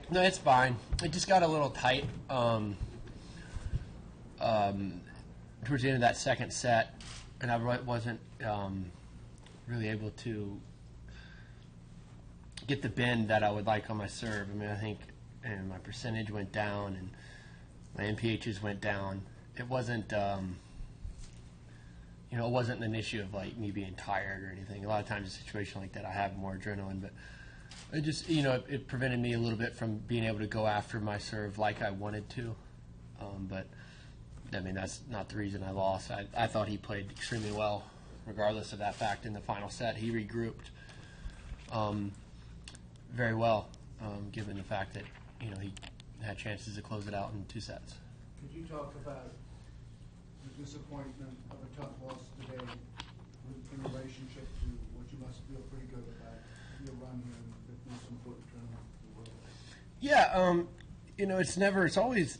No, it's fine. It just got a little tight towards the end of that second set, and I wasn't really able to get the bend that I would like on my serve. I mean, I think and my percentage went down and my MPHs went down. It wasn't, it wasn't an issue of like me being tired or anything. A lot of times in a situation like that, I have more adrenaline, but it just, it prevented me a little bit from being able to go after my serve like I wanted to. But I mean, that's not the reason I lost. I thought he played extremely well, regardless of that fact. In the final set, he regrouped very well, given the fact that he had chances to close it out in 2 sets. Could you talk about the disappointment of a tough loss today in relationship to what you must feel pretty good about your run here in the most important tournament in the world? Yeah, it's always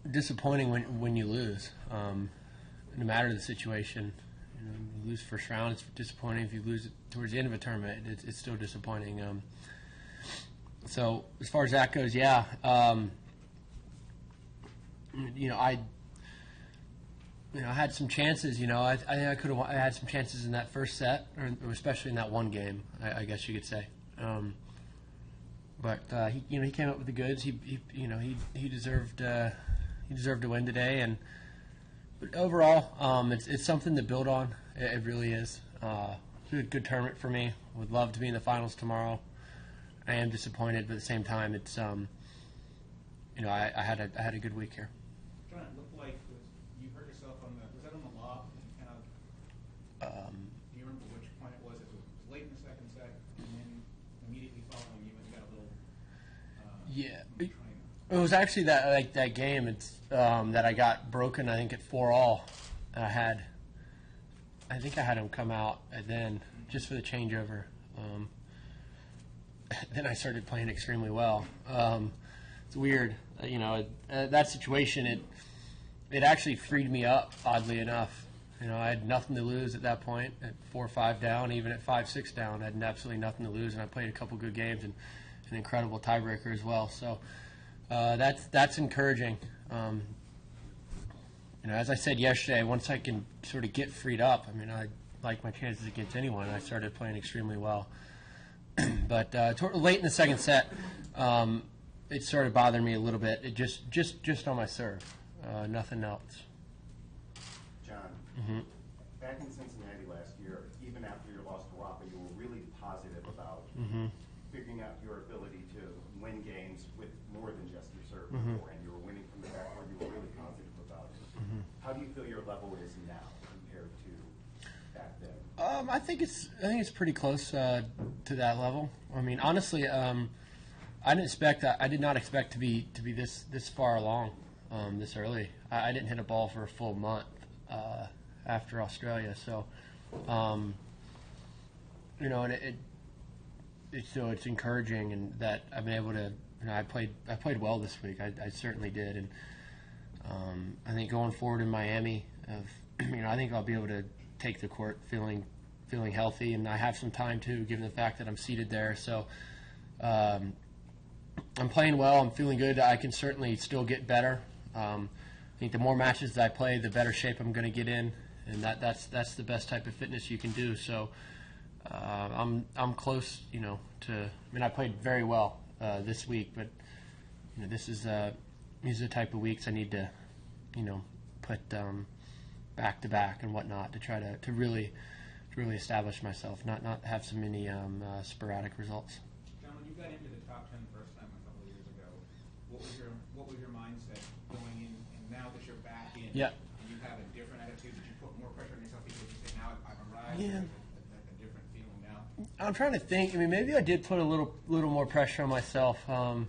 disappointing when you lose, no matter the situation. You lose first round, it's disappointing. If you lose it towards the end of a tournament, it's still disappointing. So as far as that goes, yeah, I had some chances. I think I could have had some chances in that first set, or especially in that one game, I guess you could say. But he came up with the goods. He deserved to win today, but overall, it's something to build on. It really is. It's a good tournament for me. Would love to be in the finals tomorrow. I am disappointed, but at the same time, it's I had a good week here. John, it looked like you hurt yourself was that on the lob? Do you remember which point it was? It was late in the second set, and then immediately following you got a little. It was actually that game. It's that I got broken. I think at 4-all. I think I had him come out then just for the changeover. Then I started playing extremely well. It's weird, that situation. It actually freed me up, oddly enough. I had nothing to lose at that point. At 4-5 down, even at 5-6 down, I had absolutely nothing to lose, and I played a couple good games and an incredible tiebreaker as well. So that's encouraging. As I said yesterday, once I can sort of get freed up, I mean, I like my chances against anyone. I started playing extremely well. But late in the second set, it started bothering me a little bit. It just on my serve, nothing else. John, back in Cincinnati last year, even after your loss to Rafa, you were really positive about figuring out your ability to win games with more than just your serve before, and you were winning from the backboard. You were really positive about it. How do you feel your level is now compared to back then? I think it's pretty close to that level. I mean, honestly, I did not expect to be this far along this early. I didn't hit a ball for a full month after Australia, so and it's encouraging, and that I've been able to. I played well this week. I certainly did, and I think going forward in Miami, I think I'll be able to take the court feeling healthy, and I have some time too, given the fact that I'm seated there. So I'm playing well. I'm feeling good. I can certainly still get better. I think the more matches that I play, the better shape I'm going to get in, and that's the best type of fitness you can do. So I'm close, to. I mean, I played very well this week, but these are the type of weeks I need to, put back to back and whatnot to try to really establish myself, not have so many sporadic results. John, when you got into the top 10 the first time a couple of years ago, what was your mindset going in, and now that you're back in, Yeah. and you have a different attitude? Did you put more pressure on yourself because you say now I've arrived? Yeah. A different feeling now. I'm trying to think. I mean, maybe I did put a little more pressure on myself. I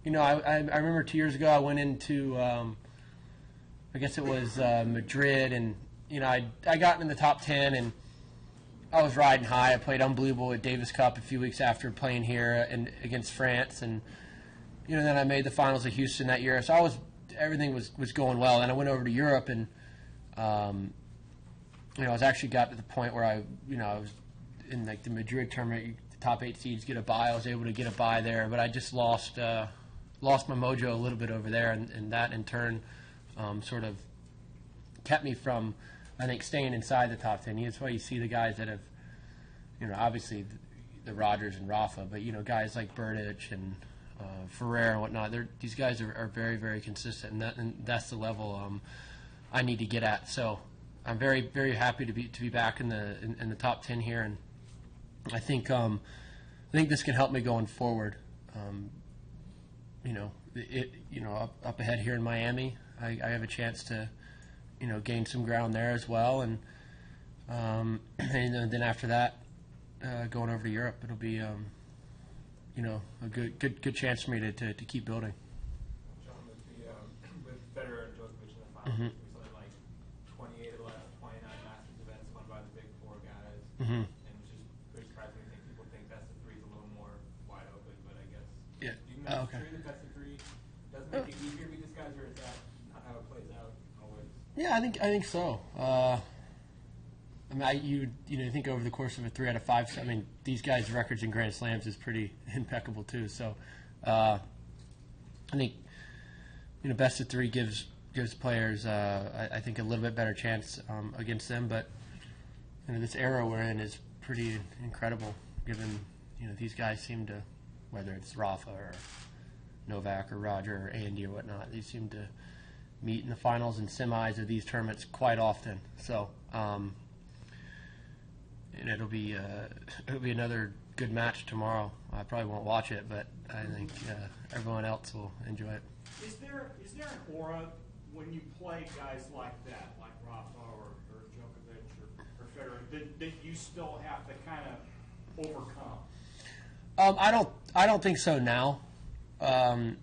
remember 2 years ago I went into I guess it was Madrid, and I got in the top 10, and I was riding high. I played unbelievable at Davis Cup a few weeks after playing here and against France, and then I made the finals of Houston that year. So everything was going well. And I went over to Europe, and I was actually got to the point where I was in the Madrid tournament. The top 8 seeds get a bye. I was able to get a bye there, but I just lost. lost my mojo a little bit over there, and that in turn sort of kept me from, I think, staying inside the top 10. That's why you see the guys that have, obviously the Rogers and Rafa, but guys like Berdych and Ferrer and whatnot. These guys are very, very consistent, and that's the level I need to get at. So I'm very, very happy to be back in the top 10 here, and I think this can help me going forward. Up ahead here in Miami, I have a chance to gain some ground there as well, and then after that, going over to Europe, it'll be a good chance for me to keep building. John, with Federer and Djokovic in the finals, Mhm. we saw like 28 of the last 29 Masters events won by the big four guys, Mhm. and which is pretty surprising. I think people think best of three is a little more wide open, but I guess Yeah. do you think that's Okay. true that best of three doesn't make it easier to beat these guys, or is that not how it plays out always? Yeah, I think so. You think over the course of a 3 out of 5. I mean, these guys' records in Grand Slams is pretty impeccable too. So, I think best of 3 gives players I think a little bit better chance against them. But this era we're in is pretty incredible, given these guys seem to, whether it's Rafa or Novak or Roger or Andy or whatnot, they seem to meet in the finals and semis of these tournaments quite often. So. And it'll be another good match tomorrow. I probably won't watch it, but I think everyone else will enjoy it. Is there an aura when you play guys like that, like Rafa or Djokovic or Federer, that you still have to kind of overcome? I don't think so now. I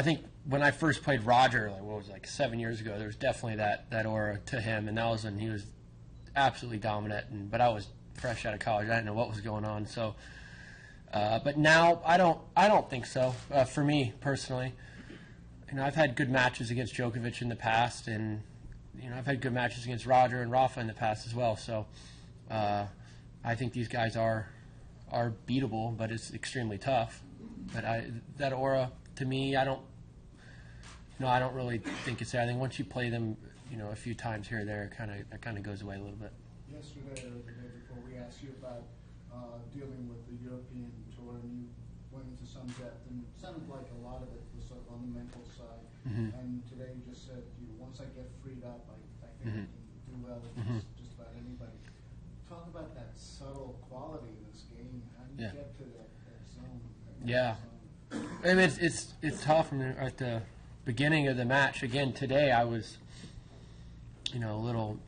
think when I first played Roger, like 7 years ago, there was definitely that aura to him, and that was when he was absolutely dominant. But I was fresh out of college; I didn't know what was going on. So, but now I don't think so. For me personally, I've had good matches against Djokovic in the past, and I've had good matches against Roger and Rafa in the past as well. So, I think these guys are beatable, but it's extremely tough. But that aura to me, I don't really think it's there. I think once you play them, a few times here or there, it kind of goes away a little bit. Yesterday or the day before, we asked you about dealing with the European tour, and you went into some depth, and it sounded like a lot of it was sort of on the mental side. Mhm. And today you just said, once I get freed up, I think I Mhm. can do well with Mhm. just about anybody. Talk about that subtle quality in this game. How do you Yeah. get to that zone? Yeah. I mean, it's tough. At the beginning of the match, again today, I was a little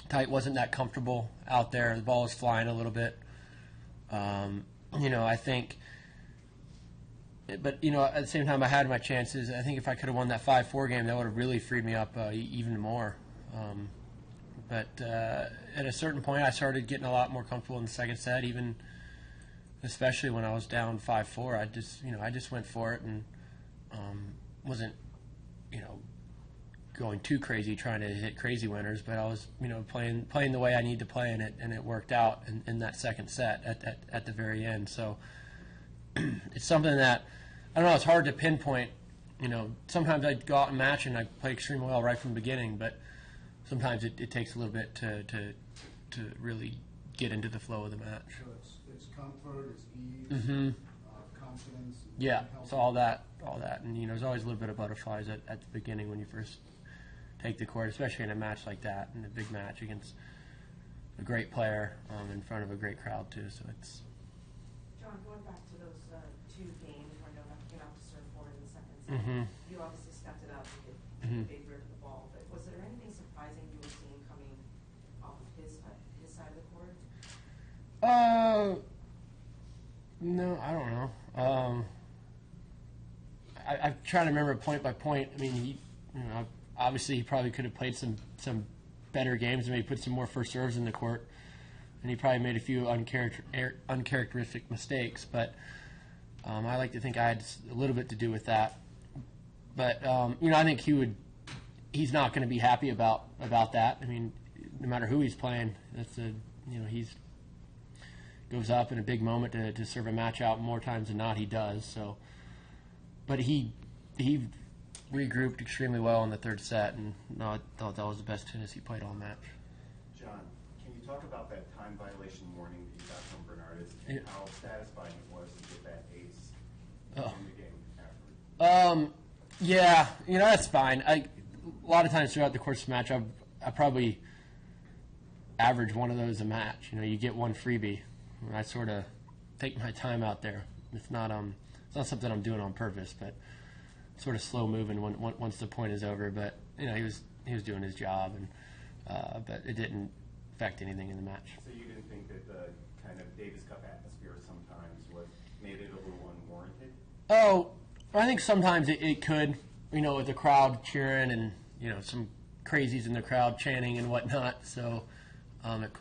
tight, wasn't that comfortable out there. The ball was flying a little bit. I think, but at the same time, I had my chances. I think if I could have won that 5-4 game, that would have really freed me up even more. But at a certain point, I started getting a lot more comfortable in the second set, even especially when I was down 5-4. I just went for it and wasn't going too crazy trying to hit crazy winners, but I was playing the way I need to play in it, and it worked out in that second set at the very end. So it's something that I don't know. It's hard to pinpoint. Sometimes I go out and match and I play extremely well right from the beginning, but sometimes it takes a little bit to really get into the flow of the match. So it's comfort, it's ease, Mm-hmm. confidence. Yeah, health. so all that, and there's always a little bit of butterflies at the beginning when you first take the court, especially in a match like that, in a big match against a great player in front of a great crowd too. So it's. John, going back to those two games where Novak came out to serve forward in the second set, Mm-hmm. you obviously stepped it up and hit Mhm. a big rip of the ball. But was there anything surprising you were seeing coming off of his side of the court? No, I don't know. I'm trying to remember point by point. I mean, obviously he probably could have played some better games and maybe put some more first serves in the court, and he probably made a few uncharacteristic mistakes. But I like to think I had a little bit to do with that. But I think he's not going to be happy about that. I mean, no matter who he's playing, he's goes up in a big moment to serve a match out. More times than not, he does. So, but he regrouped extremely well in the third set, and no, I thought that was the best tennis he played all match. John, can you talk about that time violation warning that you got from Bernardus and how satisfying it was to get that ace in the game afterward? Yeah, that's fine. A lot of times throughout the course of the match, I probably average one of those a match. You get one freebie. And I sort of take my time out there. It's not something I'm doing on purpose, but sort of slow moving once the point is over. But he was doing his job, and but it didn't affect anything in the match. So you didn't think that the kind of Davis Cup atmosphere sometimes made it a little unwarranted? Oh, I think sometimes it could, with the crowd cheering and some crazies in the crowd chanting and whatnot. So it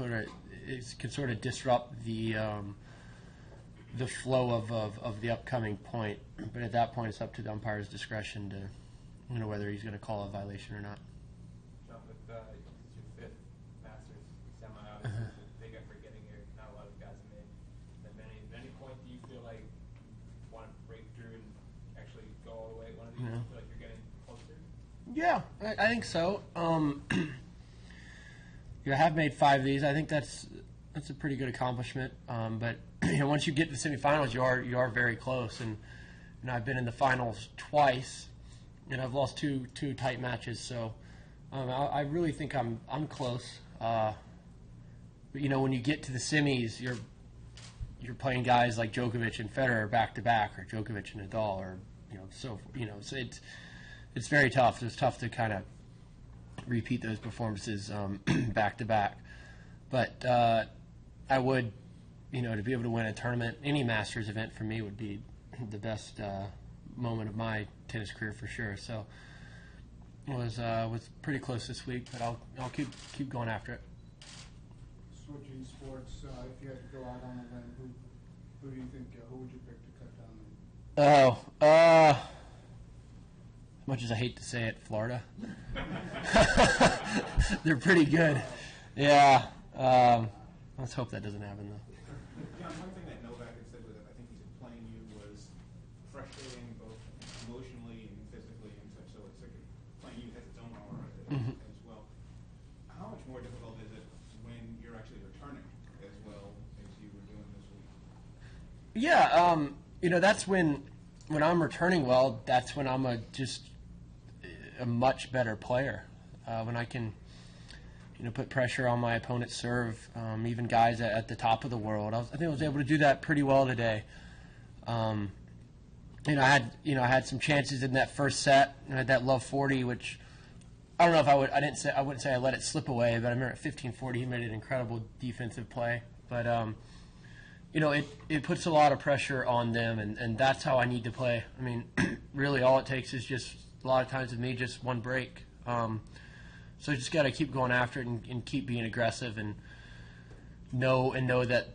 could sort of disrupt the flow of the upcoming point. But at that point, it's up to the umpire's discretion to whether he's going to call a violation or not. John, with it's your fifth Masters semi, obviously it's a big effort getting here. Not a lot of guys have made that many. At any point, do you feel like you want to break through and actually go all the way? One of these, do you feel like you're getting closer? Yeah, I think so. I have made 5 of these. I think that's a pretty good accomplishment. But once you get to the semifinals, you are very close. And I've been in the finals twice, and I've lost two tight matches. So I really think I'm close. But when you get to the semis, you're playing guys like Djokovic and Federer back to back, or Djokovic and Nadal, or so it's very tough. It's tough to kind of repeat those performances back to back. But I would, to be able to win a tournament, any Masters event for me would be the best moment of my tennis career for sure. So it was pretty close this week, but I'll keep going after it. Switching sports, if you had to go out on a limb, who do you think, who would you pick to cut down? As much as I hate to say it, Florida. They're pretty good. Yeah. Let's hope that doesn't happen, though. John, one thing that Novak had said was that I think he said playing you was frustrating both emotionally and physically and such. So it's like playing you has its own aura as well. How much more difficult is it when you're actually returning as well as you were doing this week? Yeah, that's when I'm returning well, that's when I'm just a much better player. When I can, put pressure on my opponent's serve, even guys at the top of the world. I think I was able to do that pretty well today. I had some chances in that first set. I had that love 40, which I don't know if I wouldn't say I let it slip away, but I remember at 15-40 he made an incredible defensive play. But it puts a lot of pressure on them, and that's how I need to play. I mean, really all it takes is just a lot of times with me just one break. So I just got to keep going after it and keep being aggressive and know that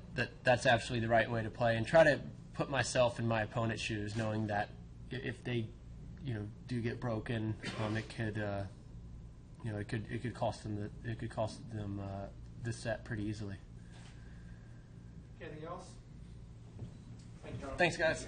that's absolutely the right way to play, and try to put myself in my opponent's shoes, knowing that if they do get broken, it could cost them the set pretty easily. Anything else? Thank you, John. Thanks, guys.